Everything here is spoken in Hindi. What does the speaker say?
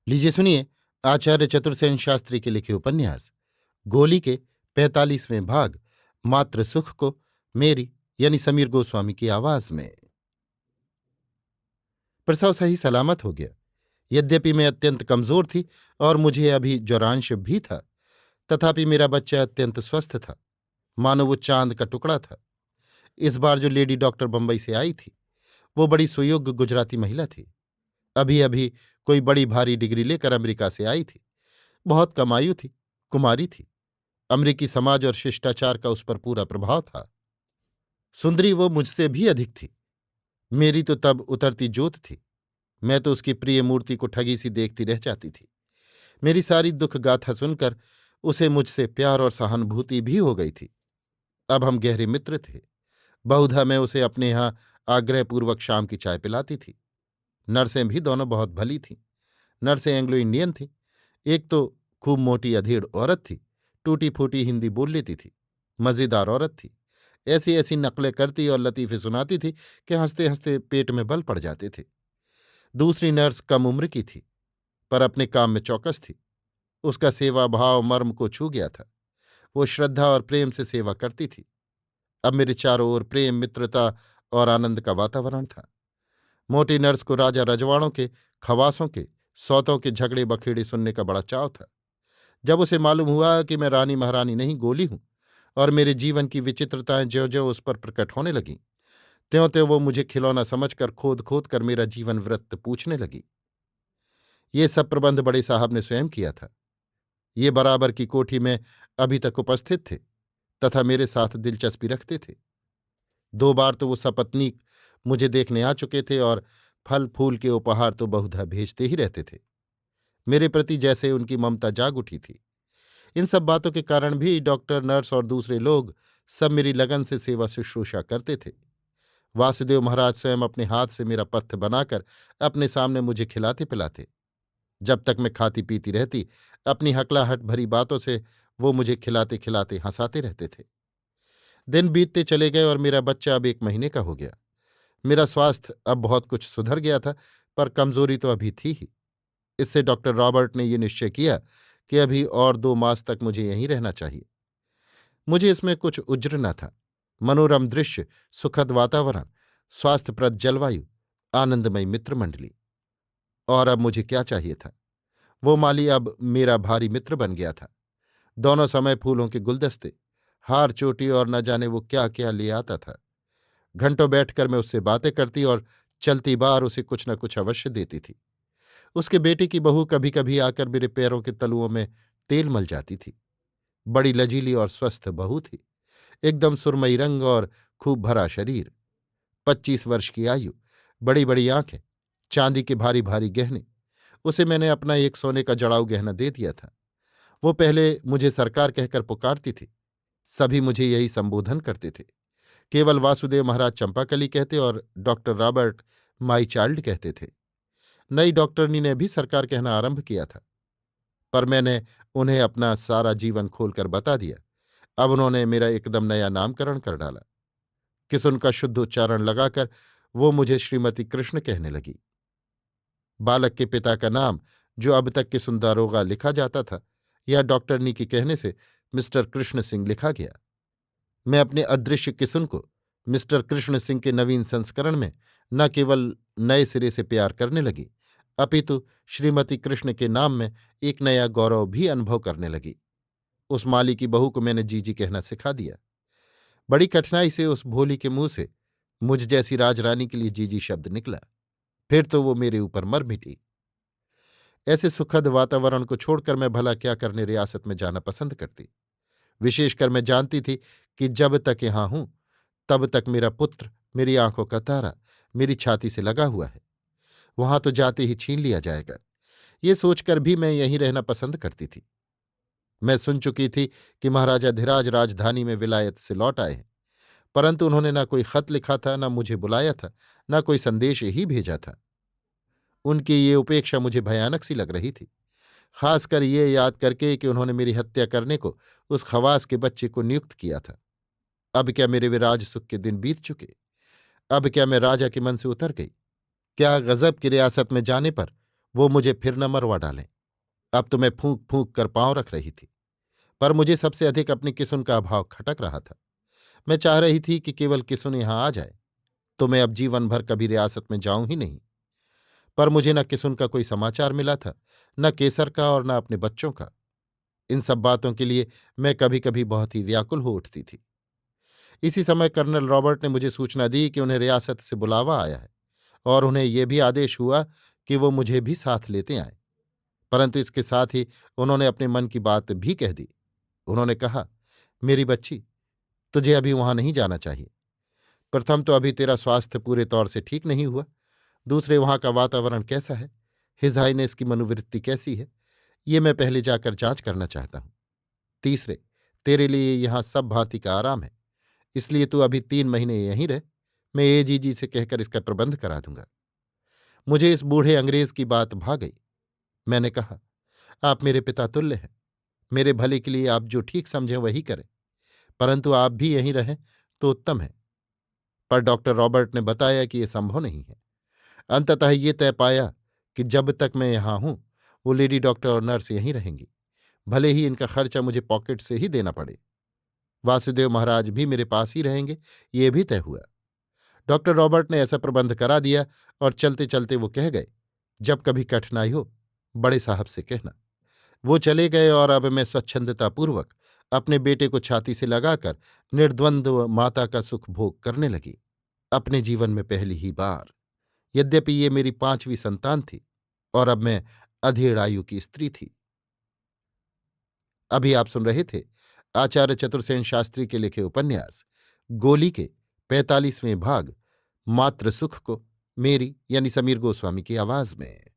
लीजिए सुनिए। आचार्य चतुर्सेन शास्त्री के लिखे उपन्यास गोली के 45वें भाग मात्र सुख को मेरी यानी समीर गोस्वामी की आवाज में। प्रसव सही सलामत हो गया। यद्यपि मैं अत्यंत कमजोर थी और मुझे अभी ज्वरांश भी था, तथापि मेरा बच्चा अत्यंत स्वस्थ था, मानो वो चांद का टुकड़ा था। इस बार जो लेडी डॉक्टर बंबई से आई थी वो बड़ी सुयोग्य गुजराती महिला थी। अभी अभी कोई बड़ी भारी डिग्री लेकर अमेरिका से आई थी। बहुत कम आयु थी, कुमारी थी। अमेरिकी समाज और शिष्टाचार का उस पर पूरा प्रभाव था। सुंदरी वो मुझसे भी अधिक थी। मेरी तो तब उतरती जोत थी। मैं तो उसकी प्रिय मूर्ति को ठगी सी देखती रह जाती थी। मेरी सारी दुख गाथा सुनकर उसे मुझसे प्यार और सहानुभूति भी हो गई थी। अब हम गहरे मित्र थे। बहुधा मैं उसे अपने यहां आग्रहपूर्वक शाम की चाय पिलाती थी। नर्सें भी दोनों बहुत भली थीं। नर्सें एंग्लो इंडियन थीं। एक तो खूब मोटी अधेड़ औरत थी, टूटी फूटी हिंदी बोल लेती थी, मजेदार औरत थी। ऐसी ऐसी नकलें करती और लतीफे सुनाती थी कि हंसते हंसते पेट में बल पड़ जाते थे। दूसरी नर्स कम उम्र की थी, पर अपने काम में चौकस थी। उसका सेवा भाव मर्म को छू गया था। वो श्रद्धा और प्रेम से सेवा करती थी। अब मेरे चारों ओर प्रेम, मित्रता और आनंद का वातावरण था। मोटी नर्स को राजा रजवाड़ों के, खवासों के, सौतों के झगड़े बखेड़े सुनने का बड़ा चाव था। जब उसे मालूम हुआ कि मैं रानी महारानी नहीं, गोली हूं, और मेरे जीवन की विचित्रताएं ज्यों ज्यों उस पर प्रकट होने लगीं, त्यों त्यों वो मुझे खिलौना समझकर खोद खोद कर मेरा जीवन वृत्त पूछने लगी। ये सब प्रबंध बड़े साहब ने स्वयं किया था। ये बराबर की कोठी में अभी तक उपस्थित थे तथा मेरे साथ दिलचस्पी रखते थे। 2 बार तो वो सपत्नीक मुझे देखने आ चुके थे और फल फूल के उपहार तो बहुधा भेजते ही रहते थे। मेरे प्रति जैसे उनकी ममता जाग उठी थी। इन सब बातों के कारण भी डॉक्टर, नर्स और दूसरे लोग सब मेरी लगन से सेवा शुश्रूषा करते थे। वासुदेव महाराज स्वयं अपने हाथ से मेरा पथ्य बनाकर अपने सामने मुझे खिलाते पिलाते। जब तक मैं खाती पीती रहती, अपनी हकलाहट भरी बातों से वो मुझे खिलाते खिलाते हंसाते रहते थे। दिन बीतते चले गए और मेरा बच्चा अब 1 महीने का हो गया। मेरा स्वास्थ्य अब बहुत कुछ सुधर गया था, पर कमजोरी तो अभी थी ही। इससे डॉक्टर रॉबर्ट ने ये निश्चय किया कि अभी और 2 मास तक मुझे यहीं रहना चाहिए। मुझे इसमें कुछ उज्र न था। मनोरम दृश्य, सुखद वातावरण, स्वास्थ्यप्रद जलवायु, आनंदमयी मित्रमंडली। और अब मुझे क्या चाहिए था? वो माली अब मेरा भारी मित्र बन गया था। दोनों समय फूलों के गुलदस्ते, हार चोटी और न जाने वो क्या क्या ले आता था। घंटों बैठकर मैं उससे बातें करती और चलती बार उसे कुछ न कुछ अवश्य देती थी। उसके बेटे की बहू कभी कभी आकर मेरे पैरों के तलुओं में तेल मल जाती थी। बड़ी लजीली और स्वस्थ बहू थी। एकदम सुरमई रंग और खूब भरा शरीर, 25 वर्ष की आयु, बड़ी बड़ी आंखें, चांदी के भारी भारी गहने। उसे मैंने अपना एक सोने का जड़ाऊ गहना दे दिया था। वो पहले मुझे सरकार कहकर पुकारती थी। सभी मुझे यही संबोधन करते थे। केवल वासुदेव महाराज चंपाकली कहते और डॉक्टर रॉबर्ट माई चाइल्ड कहते थे। नई डॉक्टरनी ने भी सरकार कहना आरंभ किया था, पर मैंने उन्हें अपना सारा जीवन खोलकर बता दिया। अब उन्होंने मेरा एकदम नया नामकरण कर डाला। किसुन का शुद्ध उच्चारण लगाकर वो मुझे श्रीमती कृष्ण कहने लगी। बालक के पिता का नाम, जो अब तक किसुन दारोगा लिखा जाता था, यह डॉक्टरनी के कहने से मिस्टर कृष्ण सिंह लिखा गया। मैं अपने अदृश्य किसुन को मिस्टर कृष्ण सिंह के नवीन संस्करण में न केवल नए सिरे से प्यार करने लगी, अपितु श्रीमती कृष्ण के नाम में एक नया गौरव भी अनुभव करने लगी। उस माली की बहू को मैंने जीजी कहना सिखा दिया। बड़ी कठिनाई से उस भोली के मुंह से मुझ जैसी राजरानी के लिए जीजी शब्द निकला। फिर तो वो मेरे ऊपर मर मिटी। ऐसे सुखद वातावरण को छोड़कर मैं भला क्या करने रियासत में जाना पसंद करती। विशेषकर मैं जानती थी कि जब तक यहां हूं तब तक मेरा पुत्र, मेरी आंखों का तारा, मेरी छाती से लगा हुआ है। वहां तो जाते ही छीन लिया जाएगा। ये सोचकर भी मैं यहीं रहना पसंद करती थी। मैं सुन चुकी थी कि महाराजा धीराज राजधानी में विलायत से लौट आए हैं, परंतु उन्होंने न कोई खत लिखा था, न मुझे बुलाया था, न कोई संदेश ही भेजा था। उनकी ये उपेक्षा मुझे भयानक सी लग रही थी, खासकर ये याद करके कि उन्होंने मेरी हत्या करने को उस खवास के बच्चे को नियुक्त किया था। अब क्या मेरे विराज सुख के दिन बीत चुके? अब क्या मैं राजा के मन से उतर गई? क्या गजब की रियासत में जाने पर वो मुझे फिर न मरवा डालें। अब तो मैं फूंक फूंक कर पांव रख रही थी, पर मुझे सबसे अधिक अपनी किसुन का अभाव खटक रहा था। मैं चाह रही थी कि केवल किसुन यहां आ जाए, तो मैं अब जीवन भर कभी रियासत में जाऊं ही नहीं। पर मुझे न किसुन का कोई समाचार मिला था, न केसर का और न अपने बच्चों का। इन सब बातों के लिए मैं कभी कभी बहुत ही व्याकुल हो उठती थी। इसी समय कर्नल रॉबर्ट ने मुझे सूचना दी कि उन्हें रियासत से बुलावा आया है, और उन्हें यह भी आदेश हुआ कि वो मुझे भी साथ लेते आएं। परंतु इसके साथ ही उन्होंने अपने मन की बात भी कह दी। उन्होंने कहा, मेरी बच्ची, तुझे अभी वहां नहीं जाना चाहिए। प्रथम तो अभी तेरा स्वास्थ्य पूरे तौर से ठीक नहीं हुआ। दूसरे, वहां का वातावरण कैसा है, हिज हाइनेस की मनोवृत्ति कैसी है, ये मैं पहले जाकर जांच करना चाहता हूं। तीसरे, तेरे लिए यहां सब भांति का आराम है, इसलिए तू अभी 3 महीने यहीं रह। मैं एजीजी से कहकर इसका प्रबंध करा दूंगा। मुझे इस बूढ़े अंग्रेज की बात भा गई। मैंने कहा, आप मेरे पिता तुल्य हैं। मेरे भले के लिए आप जो ठीक समझें वही करें, परंतु आप भी यहीं रहें तो उत्तम है। पर डॉक्टर रॉबर्ट ने बताया कि यह संभव नहीं है। अंततः ये तय पाया कि जब तक मैं यहां हूं, वो लेडी डॉक्टर और नर्स यहीं रहेंगी, भले ही इनका खर्चा मुझे पॉकेट से ही देना पड़े। वासुदेव महाराज भी मेरे पास ही रहेंगे, ये भी तय हुआ। डॉक्टर रॉबर्ट ने ऐसा प्रबंध करा दिया, और चलते चलते वो कह गए, जब कभी कठिनाई हो बड़े साहब से कहना। वो चले गए, और अब मैं स्वच्छंदतापूर्वक अपने बेटे को छाती से लगाकर निर्द्वंद्व माता का सुख भोग करने लगी, अपने जीवन में पहली ही बार। यद्यपि ये मेरी 5वीं संतान थी, और अब मैं अधेड़ आयु की स्त्री थी। अभी आप सुन रहे थे आचार्य चतुर्सेन शास्त्री के लिखे उपन्यास गोली के 45वें भाग मातृ सुख को, मेरी यानी समीर गोस्वामी की आवाज में।